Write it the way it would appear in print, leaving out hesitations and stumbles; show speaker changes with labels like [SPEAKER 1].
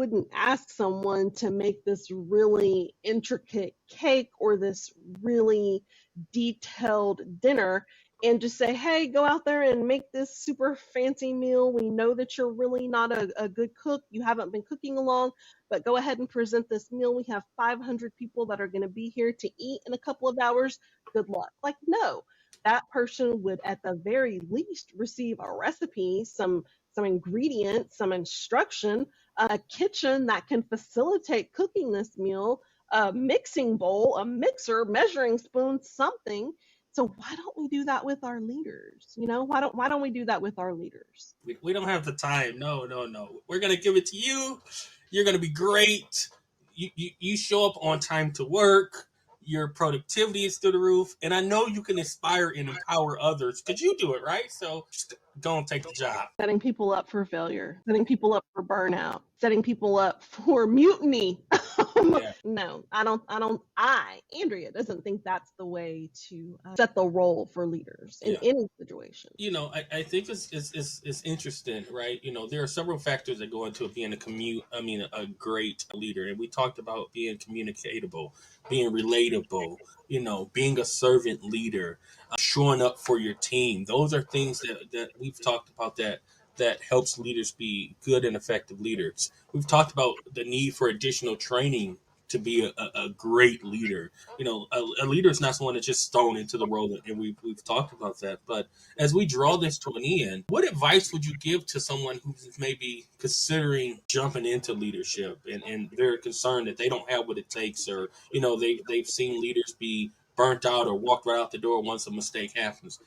[SPEAKER 1] wouldn't ask someone to make this really intricate cake or this really detailed dinner and just say, hey, go out there and make this super fancy meal. We know that you're really not a good cook. You haven't been cooking along, but go ahead and present this meal. We have 500 people that are going to be here to eat in a couple of hours. Good luck. Like, no, that person would at the very least receive a recipe, some ingredients, some instruction, a kitchen that can facilitate cooking this meal, a mixing bowl, a mixer, measuring spoon, something. So why don't we do that with our leaders? You know, why don't we do that with our leaders?
[SPEAKER 2] We don't have the time. No. We're gonna give it to you. You're gonna be great. You show up on time to work. Your productivity is through the roof, and I know you can inspire and empower others because you do it, right? So just go and take the job.
[SPEAKER 1] Setting people up for failure, setting people up for burnout, setting people up for mutiny.
[SPEAKER 2] Yeah.
[SPEAKER 1] No, Andrea doesn't think that's the way to set the role for leaders in any situation.
[SPEAKER 2] You know, I think it's interesting, right? You know, there are several factors that go into being a great leader. And we talked about being communicatable, being relatable, you know, being a servant leader, showing up for your team. Those are things that we've talked about that helps leaders be good and effective leaders. We've talked about the need for additional training to be a great leader. You know, a leader is not someone that's just thrown into the role, and we've talked about that. But as we draw this to an end, what advice would you give to someone who's maybe considering jumping into leadership and they're concerned that they don't have what it takes, or, you know, they've seen leaders be burnt out or walked right out the door once a mistake happens?